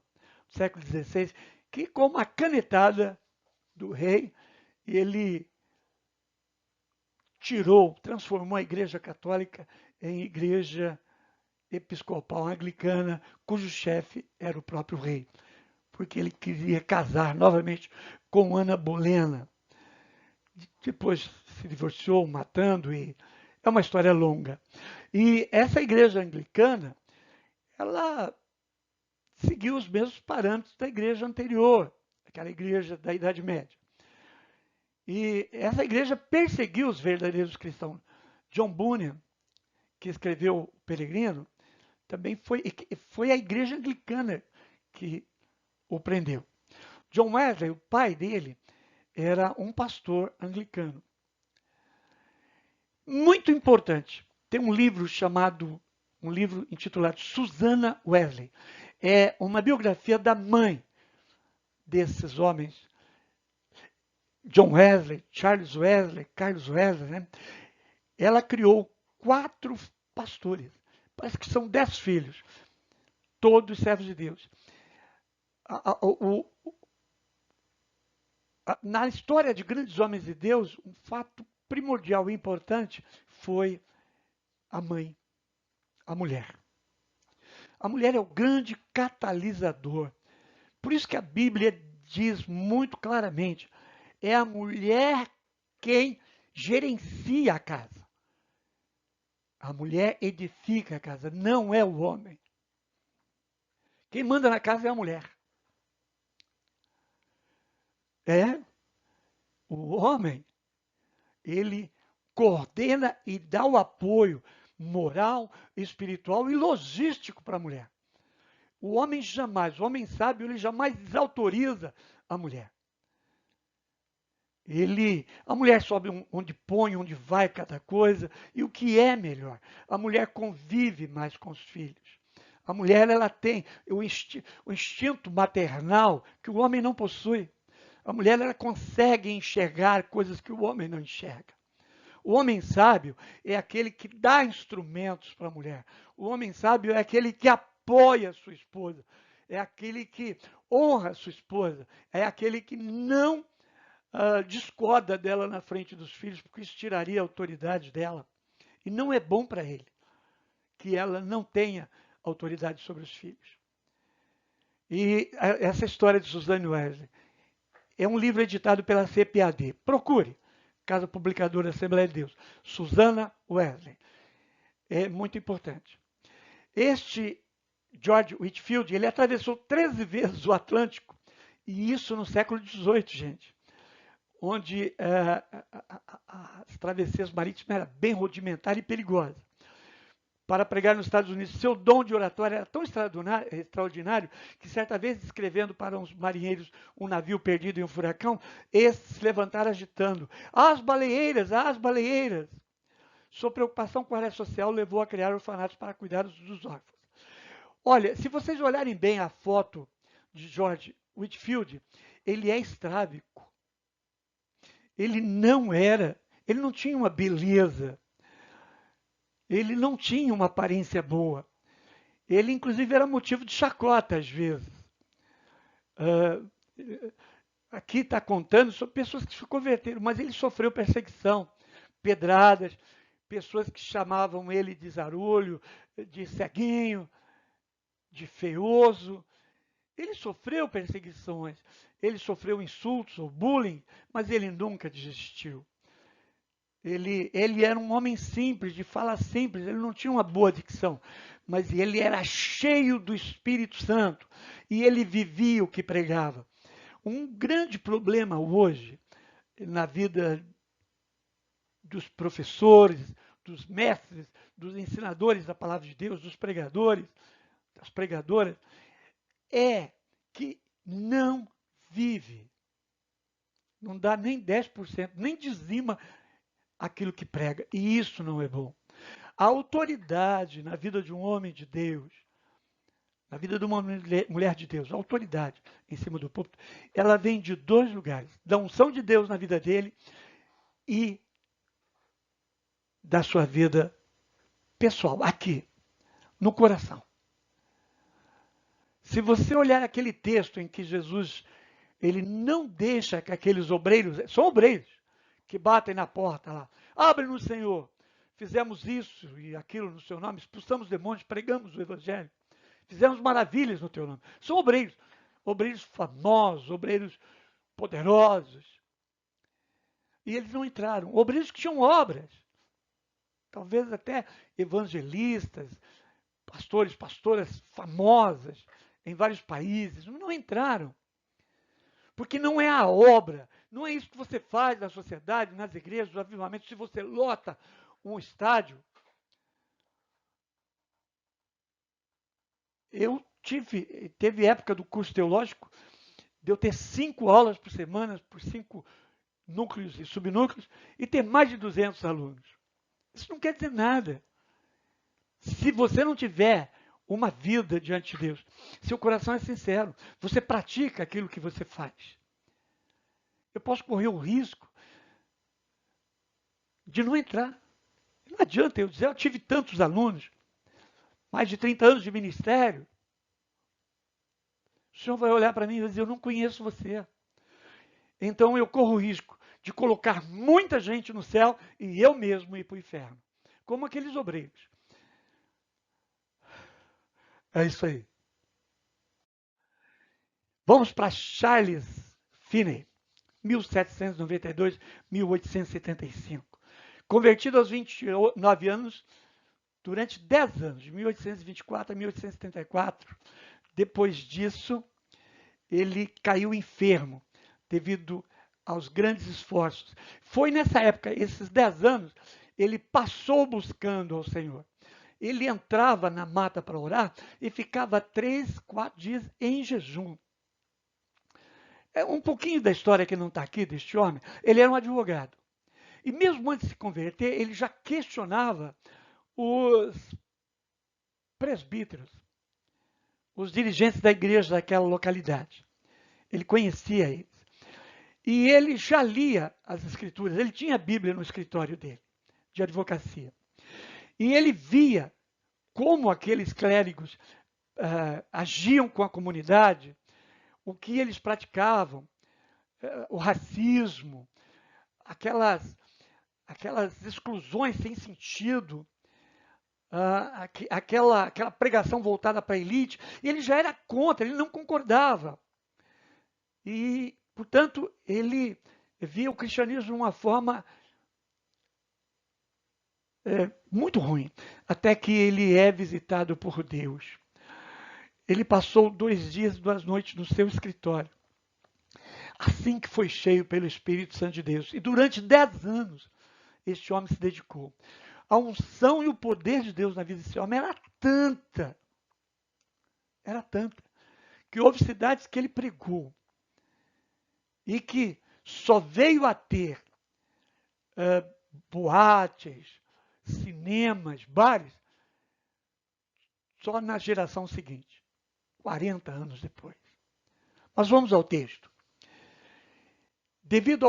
século XVI, que com uma canetada do rei, ele transformou a igreja católica em igreja episcopal anglicana, cujo chefe era o próprio rei, porque ele queria casar novamente com Ana Bolena. Depois se divorciou, matando, e é uma história longa. E essa igreja anglicana, ela seguiu os mesmos parâmetros da igreja anterior, aquela igreja da Idade Média. E essa igreja perseguiu os verdadeiros cristãos. John Bunyan, que escreveu O Peregrino, também foi a igreja anglicana que o prendeu. John Wesley, o pai dele, era um pastor anglicano. Muito importante. Tem um livro intitulado Susana Wesley. É uma biografia da mãe desses homens. John Wesley, Charles Wesley, Carlos Wesley, né? Ela criou 4 pastores. Parece que são 10 filhos. Todos servos de Deus. Na história de grandes homens de Deus, um fato primordial e importante foi a mãe, a mulher. A mulher é o grande catalisador. Por isso que a Bíblia diz muito claramente, é a mulher quem gerencia a casa. A mulher edifica a casa, não é o homem. Quem manda na casa é a mulher. O homem, ele coordena e dá o apoio moral, espiritual e logístico para a mulher. O homem sábio, ele jamais desautoriza a mulher. A mulher sabe onde põe, onde vai cada coisa e o que é melhor. A mulher convive mais com os filhos. A mulher, ela tem o instinto maternal que o homem não possui. A mulher, ela consegue enxergar coisas que o homem não enxerga. O homem sábio é aquele que dá instrumentos para a mulher. O homem sábio é aquele que apoia a sua esposa. É aquele que honra a sua esposa. É aquele que não discorda dela na frente dos filhos, porque isso tiraria a autoridade dela. E não é bom para ele que ela não tenha autoridade sobre os filhos. E essa história de Suzanne Wesley é um livro editado pela CPAD. Procure, Casa Publicadora Assembleia de Deus. Susana Wesley. É muito importante. Este George Whitefield, ele atravessou 13 vezes o Atlântico, e isso no século XVIII, gente, onde as travessias marítimas eram bem rudimentares e perigosas. Para pregar nos Estados Unidos, seu dom de oratória era tão extraordinário que, certa vez, escrevendo para uns marinheiros um navio perdido em um furacão, esses se levantaram agitando: as baleeiras, as baleeiras! Sua preocupação com a área social levou a criar orfanatos para cuidar dos órfãos. Olha, se vocês olharem bem a foto de George Whitefield, ele é estrábico. Ele não tinha uma beleza. Ele não tinha uma aparência boa. Ele, inclusive, era motivo de chacota, às vezes. Aqui está contando sobre pessoas que se converteram, mas ele sofreu perseguição, pedradas, pessoas que chamavam ele de zarulho, de ceguinho, de feioso. Ele sofreu perseguições, ele sofreu insultos ou bullying, mas ele nunca desistiu. Ele era um homem simples, de fala simples, ele não tinha uma boa dicção, mas ele era cheio do Espírito Santo e ele vivia o que pregava. Um grande problema hoje na vida dos professores, dos mestres, dos ensinadores da palavra de Deus, dos pregadores, das pregadoras, é que não vive, não dá nem 10%, nem dizima aquilo que prega, e isso não é bom. A autoridade na vida de um homem de Deus, na vida de uma mulher de Deus, a autoridade em cima do púlpito, ela vem de dois lugares: da unção de Deus na vida dele e da sua vida pessoal, aqui, no coração. Se você olhar aquele texto em que Jesus, ele não deixa que aqueles obreiros, são obreiros, que batem na porta lá: abre-nos, Senhor, fizemos isso e aquilo no seu nome, expulsamos demônios, pregamos o evangelho, fizemos maravilhas no teu nome. São obreiros, obreiros famosos, obreiros poderosos. E eles não entraram. Obreiros que tinham obras, talvez até evangelistas, pastores, pastoras famosas em vários países, não entraram. Porque não é a obra, não é isso que você faz na sociedade, nas igrejas, no avivamento. Se você lota um estádio. Teve época do curso teológico de eu ter 5 aulas por semana, por 5 núcleos e subnúcleos, e ter mais de 200 alunos. Isso não quer dizer nada. Se você não tiver uma vida diante de Deus, seu coração é sincero, você pratica aquilo que você faz. Eu posso correr o risco de não entrar. Não adianta eu dizer: eu tive tantos alunos, mais de 30 anos de ministério. O Senhor vai olhar para mim e vai dizer: eu não conheço você. Então eu corro o risco de colocar muita gente no céu e eu mesmo ir para o inferno. Como aqueles obreiros. É isso aí. Vamos para Charles Finney, 1792-1875. Convertido aos 29 anos, durante 10 anos, de 1824 a 1874. Depois disso, ele caiu enfermo devido aos grandes esforços. Foi nessa época, esses 10 anos, ele passou buscando ao Senhor. Ele entrava na mata para orar e ficava 3, 4 dias em jejum. É um pouquinho da história que não está aqui deste homem. Ele era um advogado. E mesmo antes de se converter, ele já questionava os presbíteros, os dirigentes da igreja daquela localidade. Ele conhecia eles. E ele já lia as escrituras. Ele tinha a Bíblia no escritório dele, de advocacia. E ele via como aqueles clérigos agiam com a comunidade, o que eles praticavam, o racismo, aquelas exclusões sem sentido, aquela pregação voltada para a elite. E ele já era contra, ele não concordava. E, portanto, ele via o cristianismo de uma forma muito ruim, até que ele é visitado por Deus. Ele passou 2 dias e 2 noites no seu escritório, assim que foi cheio pelo Espírito Santo de Deus. E durante 10 anos, este homem se dedicou. A unção e o poder de Deus na vida desse homem era tanta, que houve cidades que ele pregou e que só veio a ter boates, cinemas, bares, só na geração seguinte, 40 anos depois. Mas vamos ao texto.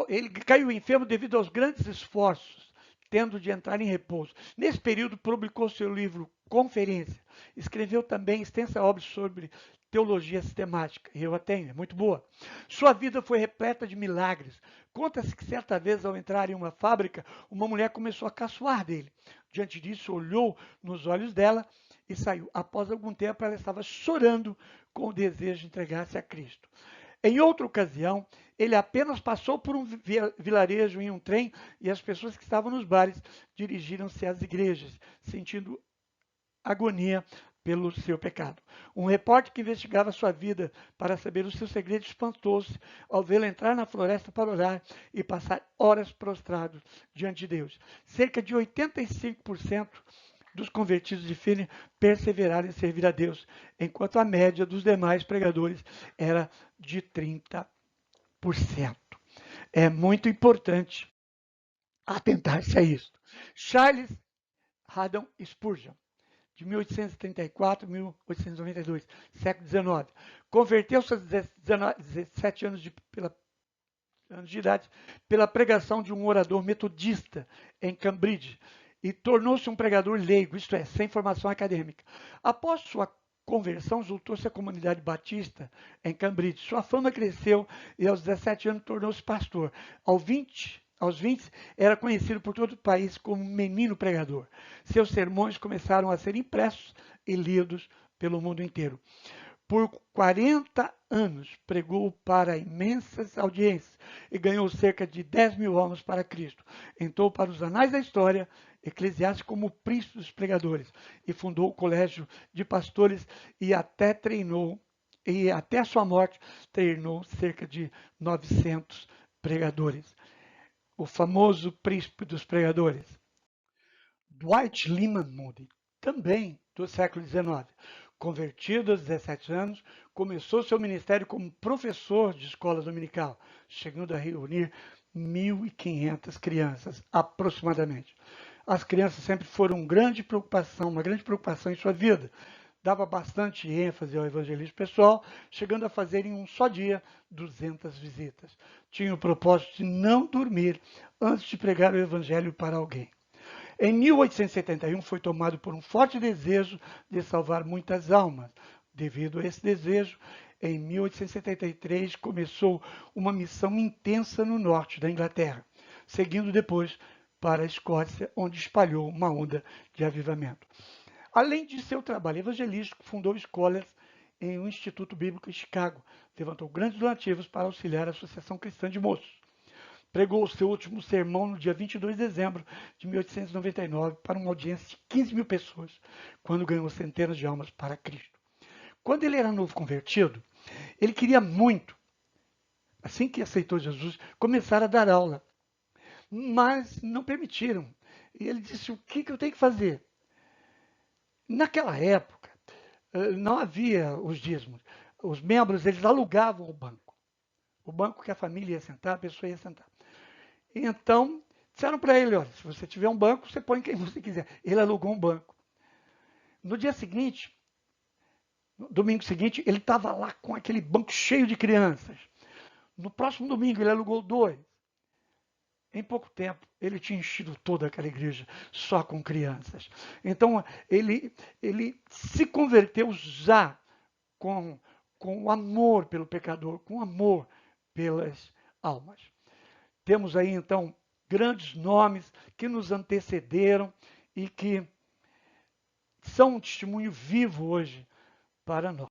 Ele caiu enfermo devido aos grandes esforços, tendo de entrar em repouso. Nesse período, publicou seu livro Conferência. Escreveu também extensa obra sobre teologia sistemática. E eu a tenho, é muito boa. Sua vida foi repleta de milagres. Conta-se que certa vez, ao entrar em uma fábrica, uma mulher começou a caçoar dele. Diante disso, olhou nos olhos dela e saiu. Após algum tempo, ela estava chorando com o desejo de entregar-se a Cristo. Em outra ocasião, ele apenas passou por um vilarejo em um trem e as pessoas que estavam nos bares dirigiram-se às igrejas, sentindo agonia pelo seu pecado. Um repórter que investigava sua vida para saber os seus segredos espantou-se ao vê-lo entrar na floresta para orar e passar horas prostrado diante de Deus. Cerca de 85% dos convertidos de Finney perseveraram em servir a Deus, enquanto a média dos demais pregadores era de 30%. É muito importante atentar-se a isso. Charles Haddon Spurgeon, de 1834 a 1892, século XIX, converteu-se aos 17 anos de idade pela pregação de um orador metodista em Cambridge, e tornou-se um pregador leigo, isto é, sem formação acadêmica. Após sua conversão, juntou-se à comunidade batista em Cambridge. Sua fama cresceu e aos 17 anos tornou-se pastor. Aos 20, era conhecido por todo o país como menino pregador. Seus sermões começaram a ser impressos e lidos pelo mundo inteiro. Por 40 anos, pregou para imensas audiências e ganhou cerca de 10.000 almas para Cristo. Entrou para os anais da história eclesiástica como o príncipe dos pregadores e fundou o colégio de pastores e até a sua morte, treinou cerca de 900 pregadores. O famoso príncipe dos pregadores. Dwight Lyman Moody, também do século XIX. Convertido aos 17 anos, começou seu ministério como professor de escola dominical, chegando a reunir 1.500 crianças, aproximadamente. As crianças sempre foram uma grande preocupação em sua vida. Dava bastante ênfase ao evangelismo pessoal, chegando a fazer em um só dia 200 visitas. Tinha o propósito de não dormir antes de pregar o evangelho para alguém. Em 1871, foi tomado por um forte desejo de salvar muitas almas. Devido a esse desejo, em 1873, começou uma missão intensa no norte da Inglaterra, seguindo depois para a Escócia, onde espalhou uma onda de avivamento. Além de seu trabalho evangelístico, fundou escolas em um instituto bíblico em Chicago. Levantou grandes donativos para auxiliar a Associação Cristã de Moços. Pregou o seu último sermão no dia 22 de dezembro de 1899 para uma audiência de 15.000 pessoas, quando ganhou centenas de almas para Cristo. Quando ele era novo convertido, ele queria muito assim que aceitou Jesus, começaram a dar aula. Mas não permitiram. E ele disse, o que eu tenho que fazer? Naquela época, não havia os dízimos. Os membros, eles alugavam o banco. O banco que a família ia sentar, a pessoa ia sentar. Então, disseram para ele, olha, se você tiver um banco, você põe quem você quiser. Ele alugou um banco. No dia seguinte, no domingo seguinte, ele estava lá com aquele banco cheio de crianças. No próximo domingo, ele alugou 2. Em pouco tempo, ele tinha enchido toda aquela igreja só com crianças. Então, ele se converteu já com amor pelo pecador, com amor pelas almas. Temos aí, então, grandes nomes que nos antecederam e que são um testemunho vivo hoje para nós.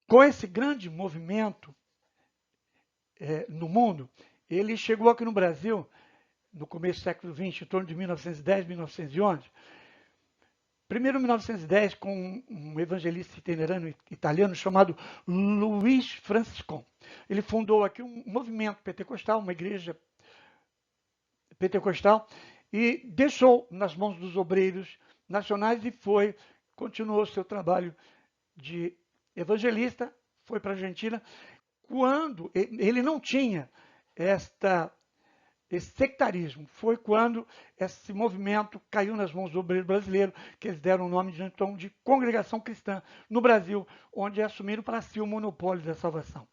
Com esse grande movimento no mundo, ele chegou aqui no Brasil, no começo do século XX, em torno de 1910, 1911. Primeiro, em 1910, com um evangelista itinerante italiano chamado Luiz Franciscon. Ele fundou aqui um movimento pentecostal, uma igreja pentecostal, e deixou nas mãos dos obreiros nacionais e continuou seu trabalho de evangelista, foi para a Argentina, quando ele não tinha esse sectarismo. Foi quando esse movimento caiu nas mãos do obreiro brasileiro, que eles deram o nome de, então, de Congregação Cristã no Brasil, onde assumiram para si o monopólio da salvação.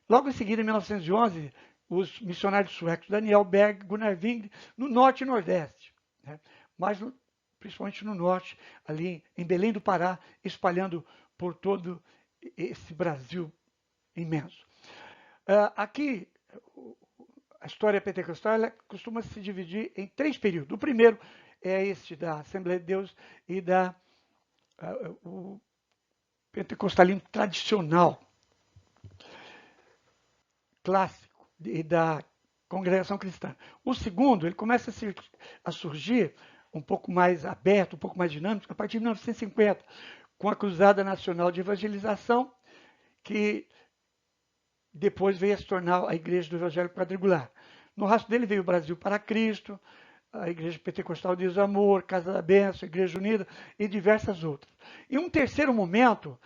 Logo em seguida, em 1911, os missionários suecos Daniel Berg e Gunnar Wingre, no norte e nordeste, né? Mas principalmente no norte, ali em Belém do Pará, espalhando por todo esse Brasil imenso. Aqui, a história pentecostal costuma se dividir em 3 períodos. O primeiro é esse da Assembleia de Deus e o pentecostalismo tradicional, clássico, e da congregação cristã. O segundo, ele começa a surgir um pouco mais aberto, um pouco mais dinâmico, a partir de 1950, com a Cruzada Nacional de Evangelização, que depois veio a se tornar a Igreja do Evangelho Quadrangular. No rastro dele veio o Brasil para Cristo, a Igreja Pentecostal de Amor, Casa da Bênção, Igreja Unida e diversas outras. E um terceiro momento,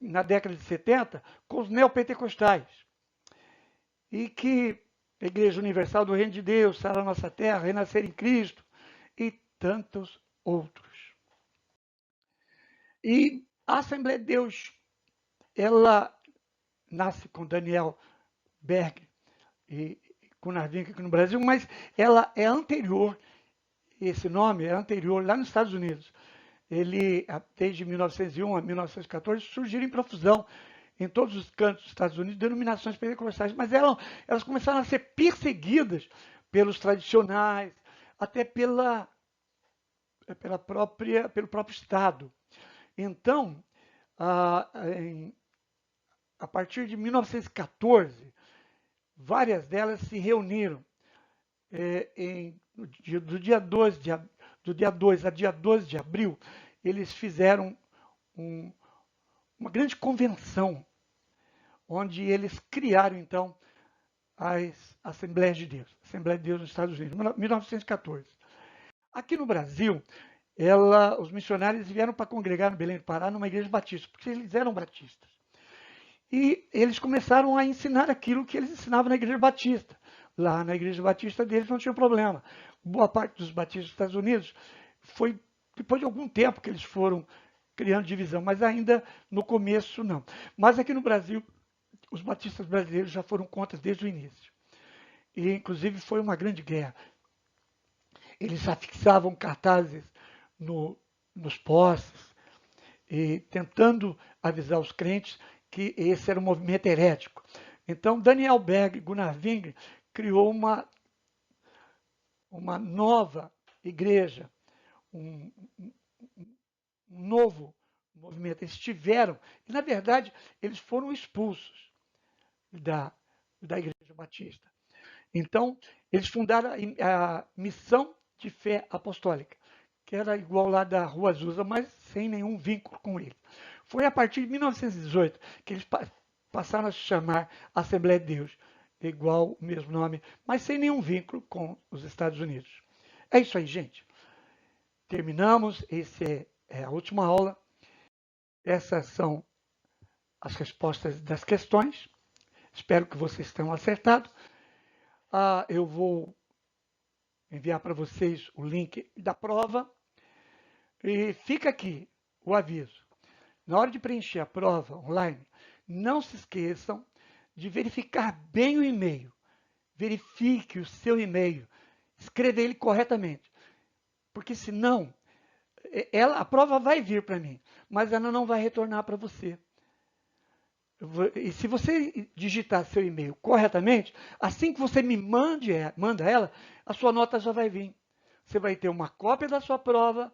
na década de 70, com os neopentecostais, e que a Igreja Universal do Reino de Deus, Sara Nossa Terra, Renascer em Cristo e tantos outros. E a Assembleia de Deus, ela nasce com Daniel Berg e Gunnar Wingre aqui no Brasil, mas ela é anterior, esse nome é anterior lá nos Estados Unidos. Ele, desde 1901 a 1914, surgiram em profusão em todos os cantos dos Estados Unidos, denominações pentecostais, mas elas começaram a ser perseguidas pelos tradicionais, até pelo próprio Estado. Então, a partir de 1914, várias delas se reuniram do dia 2 a dia 12 de abril, eles fizeram uma grande convenção, onde eles criaram, então, as Assembleias de Deus, Assembleia de Deus nos Estados Unidos, 1914. Aqui no Brasil, os missionários vieram para congregar no Belém do Pará, numa igreja batista, porque eles eram batistas. E eles começaram a ensinar aquilo que eles ensinavam na igreja batista. Lá na igreja batista deles não tinha problema. Boa parte dos batistas dos Estados Unidos foi depois de algum tempo que eles foram criando divisão, mas ainda no começo não. Mas aqui no Brasil, os batistas brasileiros já foram contra desde o início. E inclusive foi uma grande guerra. Eles afixavam cartazes nos postes, e tentando avisar os crentes que esse era um movimento herético. Então, Daniel Berg e Gunnar Wingre criou uma nova igreja, um novo movimento. Eles tiveram, e na verdade, eles foram expulsos da Igreja Batista. Então, eles fundaram a Missão de Fé Apostólica, que era igual lá da Rua Azusa, mas sem nenhum vínculo com ele. Foi a partir de 1918 que eles passaram a se chamar Assembleia de Deus, igual o mesmo nome, mas sem nenhum vínculo com os Estados Unidos. É isso aí, gente. Terminamos, essa é a última aula. Essas são as respostas das questões. Espero que vocês tenham acertado. Eu vou enviar para vocês o link da prova. E fica aqui o aviso. Na hora de preencher a prova online, não se esqueçam de verificar bem o e-mail. Verifique o seu e-mail. Escreva ele corretamente. Porque senão, a prova vai vir para mim, mas ela não vai retornar para você. E se você digitar seu e-mail corretamente, assim que você me manda ela, a sua nota já vai vir. Você vai ter uma cópia da sua prova,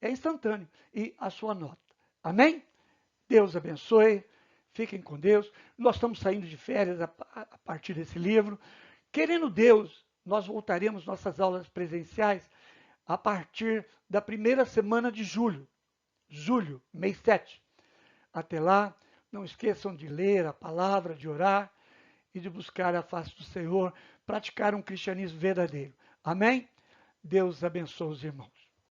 é instantâneo, e a sua nota. Amém? Deus abençoe, fiquem com Deus. Nós estamos saindo de férias a partir desse livro. Querendo Deus, nós voltaremos nossas aulas presenciais a partir da primeira semana de julho, mês 7. Até lá, não esqueçam de ler a palavra, de orar e de buscar a face do Senhor, praticar um cristianismo verdadeiro. Amém? Deus abençoe os irmãos.